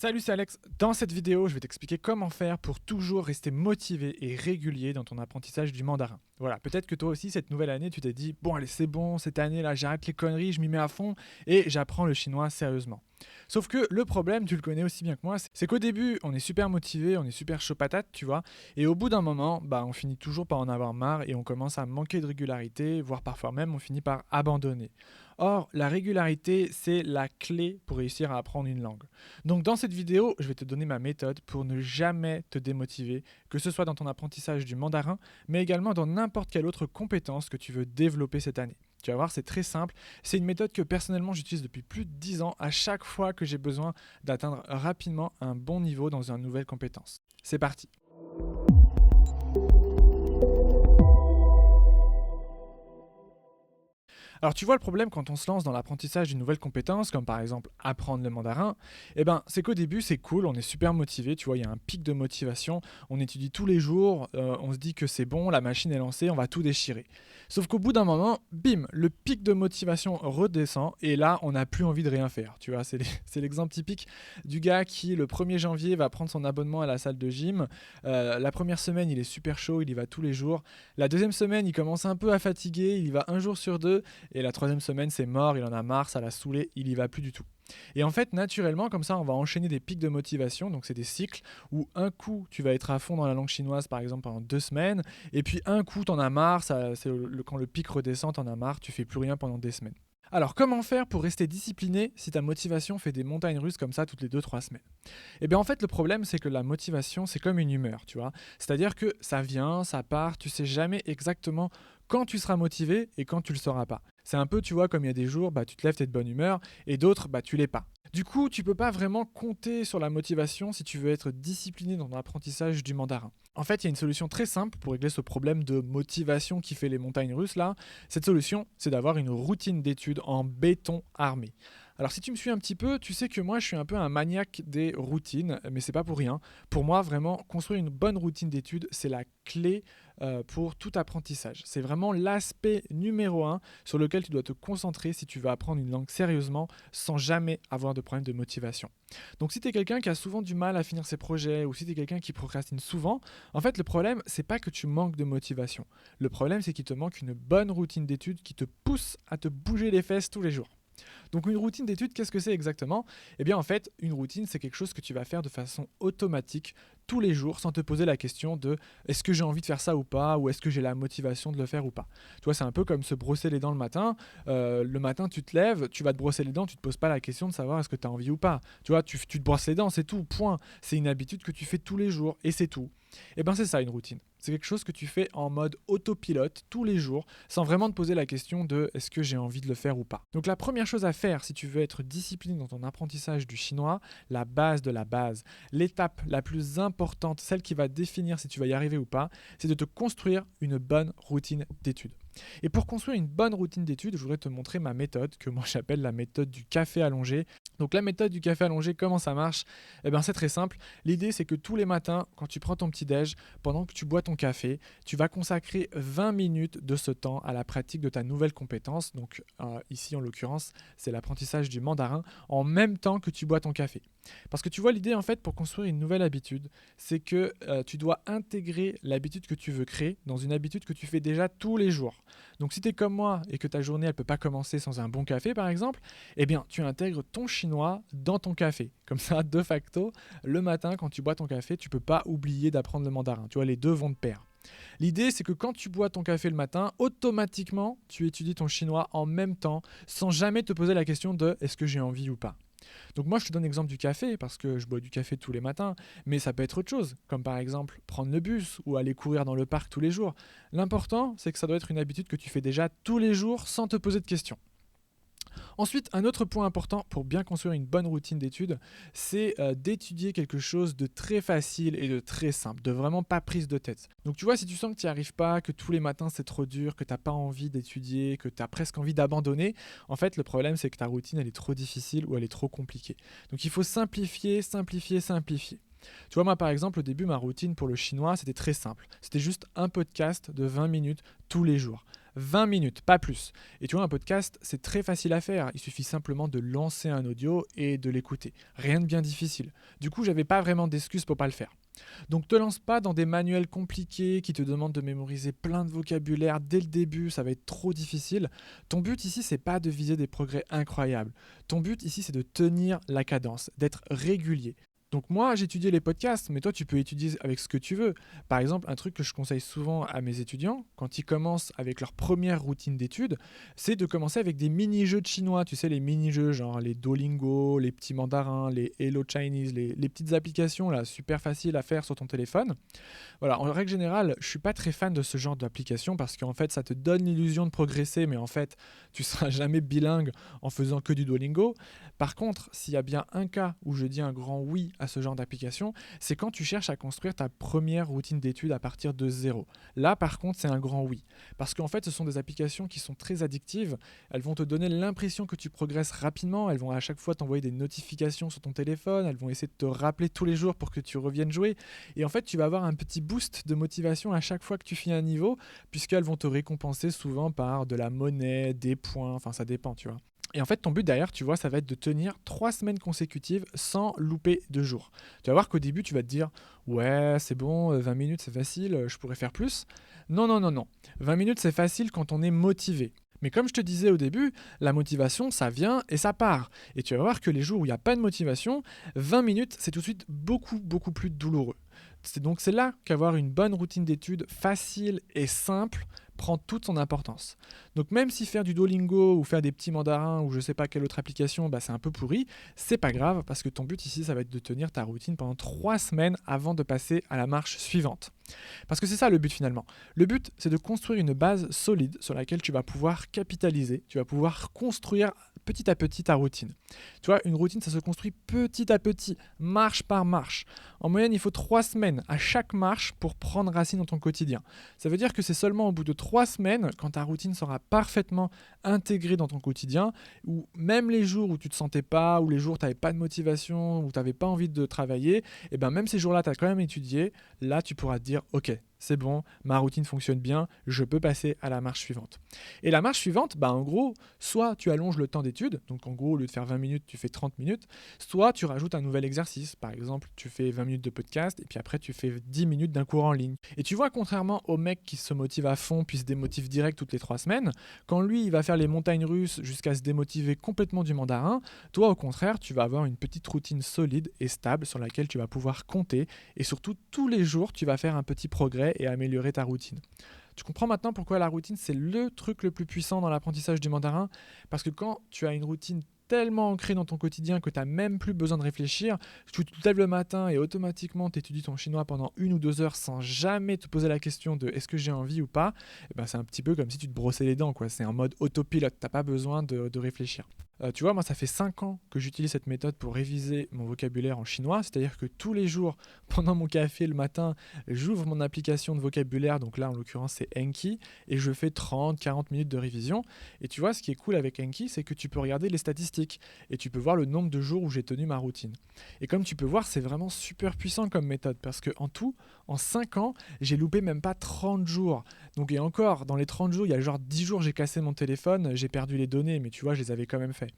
Salut, c'est Alex. Dans cette vidéo, je vais t'expliquer comment faire pour toujours rester motivé et régulier dans ton apprentissage du mandarin. Voilà, peut-être que toi aussi, cette nouvelle année, tu t'es dit, bon allez, c'est bon, cette année là, j'arrête les conneries, je m'y mets à fond et j'apprends le chinois sérieusement. Sauf que le problème, tu le connais aussi bien que moi, c'est qu'au début, on est super motivé, on est super chaud patate, tu vois, et au bout d'un moment, on finit toujours par en avoir marre et on commence à manquer de régularité, voire parfois même on finit par abandonner. Or, la régularité, c'est la clé pour réussir à apprendre une langue. Donc dans cette vidéo, je vais te donner ma méthode pour ne jamais te démotiver, que ce soit dans ton apprentissage du mandarin, mais également dans n'importe quelle autre compétence que tu veux développer cette année. Tu vas voir, c'est très simple. C'est une méthode que personnellement j'utilise depuis plus de 10 ans à chaque fois que j'ai besoin d'atteindre rapidement un bon niveau dans une nouvelle compétence. C'est parti. Alors tu vois le problème quand on se lance dans l'apprentissage d'une nouvelle compétence, comme par exemple apprendre le mandarin, c'est qu'au début c'est cool, on est super motivé, tu vois, il y a un pic de motivation, on étudie tous les jours, on se dit que c'est bon, la machine est lancée, on va tout déchirer. Sauf qu'au bout d'un moment, bim, le pic de motivation redescend et là on n'a plus envie de rien faire, tu vois, c'est l'exemple typique du gars qui le 1er janvier va prendre son abonnement à la salle de gym, la première semaine il est super chaud, il y va tous les jours, la deuxième semaine il commence un peu à fatiguer, il y va un jour sur deux, et la troisième semaine, c'est mort, il en a marre, ça l'a saoulé, il y va plus du tout. Et en fait, naturellement, comme ça, on va enchaîner des pics de motivation. Donc, c'est des cycles où un coup, tu vas être à fond dans la langue chinoise, par exemple, pendant 2 semaines. Et puis, un coup, t'en as marre. Quand le pic redescend, t'en as marre. Tu fais plus rien pendant des semaines. Alors, comment faire pour rester discipliné si ta motivation fait des montagnes russes comme ça toutes les 2 3 semaines? Eh bien, en fait, le problème, c'est que la motivation, c'est comme une humeur, tu vois. C'est-à-dire que ça vient, ça part, tu sais jamais exactement quand tu seras motivé et quand tu le seras pas. C'est un peu, tu vois, comme il y a des jours, tu te lèves, t'es de bonne humeur, et d'autres, tu l'es pas. Du coup, tu peux pas vraiment compter sur la motivation si tu veux être discipliné dans ton apprentissage du mandarin. En fait, il y a une solution très simple pour régler ce problème de motivation qui fait les montagnes russes là. Cette solution, c'est d'avoir une routine d'études en béton armé. Alors si tu me suis un petit peu, tu sais que moi je suis un peu un maniaque des routines, mais c'est pas pour rien. Pour moi, vraiment, construire une bonne routine d'études, c'est la clé pour tout apprentissage. C'est vraiment l'aspect numéro un sur lequel tu dois te concentrer si tu veux apprendre une langue sérieusement sans jamais avoir de problème de motivation. Donc si tu es quelqu'un qui a souvent du mal à finir ses projets ou si tu es quelqu'un qui procrastine souvent, en fait le problème c'est pas que tu manques de motivation. Le problème c'est qu'il te manque une bonne routine d'études qui te pousse à te bouger les fesses tous les jours. Donc une routine d'études, qu'est-ce que c'est exactement? Eh bien en fait, une routine, c'est quelque chose que tu vas faire de façon automatique tous les jours sans te poser la question de est-ce que j'ai envie de faire ça ou pas, ou est-ce que j'ai la motivation de le faire ou pas. Tu vois, c'est un peu comme se brosser les dents le matin. Le matin, tu te lèves, tu vas te brosser les dents, tu te poses pas la question de savoir est-ce que tu as envie ou pas. Tu vois, tu te brosses les dents, c'est tout, point. C'est une habitude que tu fais tous les jours et c'est tout. Et ben c'est ça une routine. C'est quelque chose que tu fais en mode autopilote tous les jours sans vraiment te poser la question de est-ce que j'ai envie de le faire ou pas. Donc la première chose à faire si tu veux être discipliné dans ton apprentissage du chinois, la base de la base, l'étape la plus importante, celle qui va définir si tu vas y arriver ou pas, c'est de te construire une bonne routine d'études. Et pour construire une bonne routine d'études, je voudrais te montrer ma méthode que moi j'appelle la méthode du café allongé. Donc la méthode du café allongé, comment ça marche? Eh bien c'est très simple. L'idée c'est que tous les matins, quand tu prends ton petit déj, pendant que tu bois ton café, tu vas consacrer 20 minutes de ce temps à la pratique de ta nouvelle compétence. Donc ici en l'occurrence, c'est l'apprentissage du mandarin en même temps que tu bois ton café. Parce que tu vois l'idée en fait pour construire une nouvelle habitude, c'est que tu dois intégrer l'habitude que tu veux créer dans une habitude que tu fais déjà tous les jours. Donc si tu es comme moi et que ta journée elle peut pas commencer sans un bon café par exemple, eh bien tu intègres ton chinois dans ton café. Comme ça, de facto, le matin quand tu bois ton café, tu peux pas oublier d'apprendre le mandarin. Tu vois, les deux vont de pair. L'idée, c'est que quand tu bois ton café le matin, automatiquement, tu étudies ton chinois en même temps, sans jamais te poser la question de est-ce que j'ai envie ou pas. Donc moi, je te donne l'exemple du café, parce que je bois du café tous les matins, mais ça peut être autre chose, comme par exemple prendre le bus ou aller courir dans le parc tous les jours. L'important, c'est que ça doit être une habitude que tu fais déjà tous les jours sans te poser de questions. Ensuite, un autre point important pour bien construire une bonne routine d'études, c'est d'étudier quelque chose de très facile et de très simple, de vraiment pas prise de tête. Donc tu vois, si tu sens que tu n'y arrives pas, que tous les matins c'est trop dur, que tu n'as pas envie d'étudier, que tu as presque envie d'abandonner, en fait le problème c'est que ta routine elle est trop difficile ou elle est trop compliquée. Donc il faut simplifier, simplifier, simplifier. Tu vois, moi par exemple, au début, ma routine pour le chinois, c'était très simple. C'était juste un podcast de 20 minutes tous les jours. 20 minutes, pas plus. Et tu vois, un podcast, c'est très facile à faire. Il suffit simplement de lancer un audio et de l'écouter. Rien de bien difficile. Du coup, j'avais pas vraiment d'excuses pour pas le faire. Donc te lance pas dans des manuels compliqués qui te demandent de mémoriser plein de vocabulaire dès le début, ça va être trop difficile. Ton but ici, c'est pas de viser des progrès incroyables. Ton but ici, c'est de tenir la cadence, d'être régulier. Donc moi, j'ai étudié les podcasts, mais toi, tu peux étudier avec ce que tu veux. Par exemple, un truc que je conseille souvent à mes étudiants, quand ils commencent avec leur première routine d'études, c'est de commencer avec des mini-jeux de chinois. Tu sais, les mini-jeux, genre les Duolingo, les petits mandarins, les Hello Chinese, les petites applications là, super faciles à faire sur ton téléphone. Voilà, en règle générale, je suis pas très fan de ce genre d'application parce qu'en fait, ça te donne l'illusion de progresser, mais en fait, tu seras jamais bilingue en faisant que du Duolingo. Par contre, s'il y a bien un cas où je dis un grand oui à ce genre d'application, c'est quand tu cherches à construire ta première routine d'études à partir de zéro. Là, par contre, c'est un grand oui. Parce qu'en fait, ce sont des applications qui sont très addictives. Elles vont te donner l'impression que tu progresses rapidement. Elles vont à chaque fois t'envoyer des notifications sur ton téléphone. Elles vont essayer de te rappeler tous les jours pour que tu reviennes jouer. Et en fait, tu vas avoir un petit boost de motivation à chaque fois que tu finis un niveau, puisqu'elles vont te récompenser souvent par de la monnaie, des points, enfin ça dépend, tu vois. Et en fait, ton but derrière, tu vois, ça va être de tenir 3 semaines consécutives sans louper de jours. Tu vas voir qu'au début, tu vas te dire, ouais, c'est bon, 20 minutes, c'est facile, je pourrais faire plus. Non, non, non, non. 20 minutes, c'est facile quand on est motivé. Mais comme je te disais au début, la motivation, ça vient et ça part. Et tu vas voir que les jours où il n'y a pas de motivation, 20 minutes, c'est tout de suite beaucoup, beaucoup plus douloureux. C'est là qu'avoir une bonne routine d'études facile et simple prend toute son importance. Donc même si faire du Duolingo ou faire des petits mandarins ou je sais pas quelle autre application, bah, c'est un peu pourri, c'est pas grave parce que ton but ici, ça va être de tenir ta routine pendant 3 semaines avant de passer à la marche suivante. Parce que c'est ça le but finalement. Le but, c'est de construire une base solide sur laquelle tu vas pouvoir capitaliser, tu vas pouvoir construire petit à petit ta routine. Tu vois, une routine, ça se construit petit à petit, marche par marche. En moyenne, il faut 3 semaines à chaque marche pour prendre racine dans ton quotidien. Ça veut dire que c'est seulement au bout de 3 semaines, quand ta routine sera parfaitement intégrée dans ton quotidien, ou même les jours où tu ne te sentais pas, ou les jours où tu n'avais pas de motivation, où tu n'avais pas envie de travailler, et bien même ces jours-là, tu as quand même étudié, là tu pourras te dire, ok, c'est bon, ma routine fonctionne bien, je peux passer à la marche suivante. Et la marche suivante, bah en gros, soit tu allonges le temps d'étude, donc en gros, au lieu de faire 20 minutes, tu fais 30 minutes, soit tu rajoutes un nouvel exercice. Par exemple, tu fais 20 minutes de podcast, et puis après, tu fais 10 minutes d'un cours en ligne. Et tu vois, contrairement au mec qui se motive à fond, puis se démotive direct toutes les 3 semaines, quand lui, il va faire les montagnes russes jusqu'à se démotiver complètement du mandarin, toi, au contraire, tu vas avoir une petite routine solide et stable sur laquelle tu vas pouvoir compter, et surtout, tous les jours, tu vas faire un petit progrès et améliorer ta routine. Tu comprends maintenant pourquoi la routine, c'est le truc le plus puissant dans l'apprentissage du mandarin? Parce que quand tu as une routine tellement ancrée dans ton quotidien que tu n'as même plus besoin de réfléchir, tu te lèves le matin et automatiquement tu étudies ton chinois pendant 1 ou 2 heures sans jamais te poser la question de est-ce que j'ai envie ou pas, et ben c'est un petit peu comme si tu te brossais les dents, quoi. C'est en mode autopilote, tu n'as pas besoin de réfléchir. Tu vois, moi, ça fait 5 ans que j'utilise cette méthode pour réviser mon vocabulaire en chinois. C'est-à-dire que tous les jours, pendant mon café le matin, j'ouvre mon application de vocabulaire. Donc là, en l'occurrence, c'est Enki. Et je fais 30-40 minutes de révision. Et tu vois, ce qui est cool avec Enki, c'est que tu peux regarder les statistiques. Et tu peux voir le nombre de jours où j'ai tenu ma routine. Et comme tu peux voir, c'est vraiment super puissant comme méthode. Parce qu'en tout, en 5 ans, j'ai loupé même pas 30 jours. Donc et encore, dans les 30 jours, il y a genre 10 jours, j'ai cassé mon téléphone, j'ai perdu les données. Mais tu vois, je les avais quand même fait.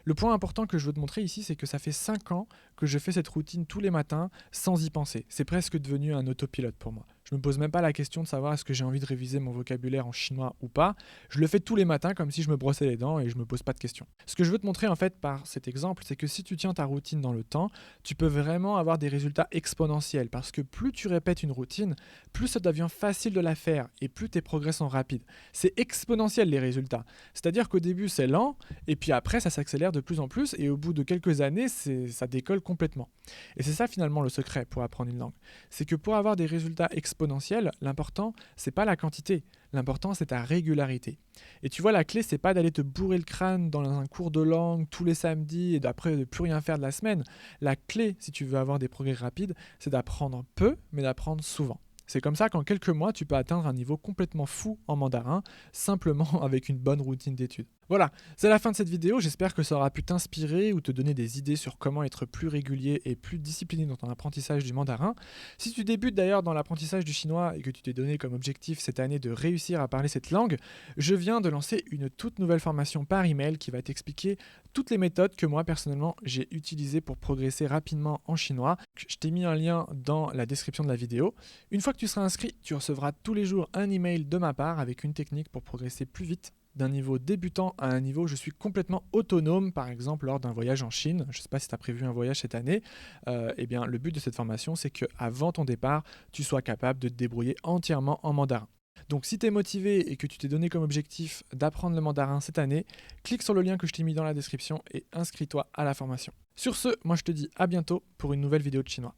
Le point important que je veux te montrer ici, c'est que ça fait 5 ans que je fais cette routine tous les matins sans y penser. C'est presque devenu un autopilote pour moi. Je me pose même pas la question de savoir est-ce que j'ai envie de réviser mon vocabulaire en chinois ou pas. Je le fais tous les matins comme si je me brossais les dents et je me pose pas de questions. Ce que je veux te montrer en fait par cet exemple, c'est que si tu tiens ta routine dans le temps, tu peux vraiment avoir des résultats exponentiels parce que plus tu répètes une routine, plus ça devient facile de la faire et plus tes progrès sont rapides. C'est exponentiel les résultats. C'est-à-dire qu'au début c'est lent et puis après ça s'accélère de plus en plus et au bout de quelques années ça décolle complètement. Et c'est ça finalement le secret pour apprendre une langue. C'est que pour avoir des résultats exponentiels, l'important c'est pas la quantité, l'important c'est ta régularité. Et tu vois, la clé c'est pas d'aller te bourrer le crâne dans un cours de langue tous les samedis et d'après de plus rien faire de la semaine. La clé, si tu veux avoir des progrès rapides, c'est d'apprendre peu mais d'apprendre souvent. C'est comme ça qu'en quelques mois, tu peux atteindre un niveau complètement fou en mandarin, simplement avec une bonne routine d'études. Voilà, c'est la fin de cette vidéo, j'espère que ça aura pu t'inspirer ou te donner des idées sur comment être plus régulier et plus discipliné dans ton apprentissage du mandarin. Si tu débutes d'ailleurs dans l'apprentissage du chinois et que tu t'es donné comme objectif cette année de réussir à parler cette langue, je viens de lancer une toute nouvelle formation par email qui va t'expliquer toutes les méthodes que moi personnellement j'ai utilisées pour progresser rapidement en chinois. Je t'ai mis un lien dans la description de la vidéo. Une fois que tu seras inscrit, tu recevras tous les jours un email de ma part avec une technique pour progresser plus vite d'un niveau débutant à un niveau où je suis complètement autonome, par exemple lors d'un voyage en Chine. Je ne sais pas si tu as prévu un voyage cette année. Eh bien, le but de cette formation, c'est qu'avant ton départ, tu sois capable de te débrouiller entièrement en mandarin. Donc si tu es motivé et que tu t'es donné comme objectif d'apprendre le mandarin cette année, clique sur le lien que je t'ai mis dans la description et inscris-toi à la formation. Sur ce, moi je te dis à bientôt pour une nouvelle vidéo de chinois.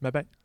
Bye bye.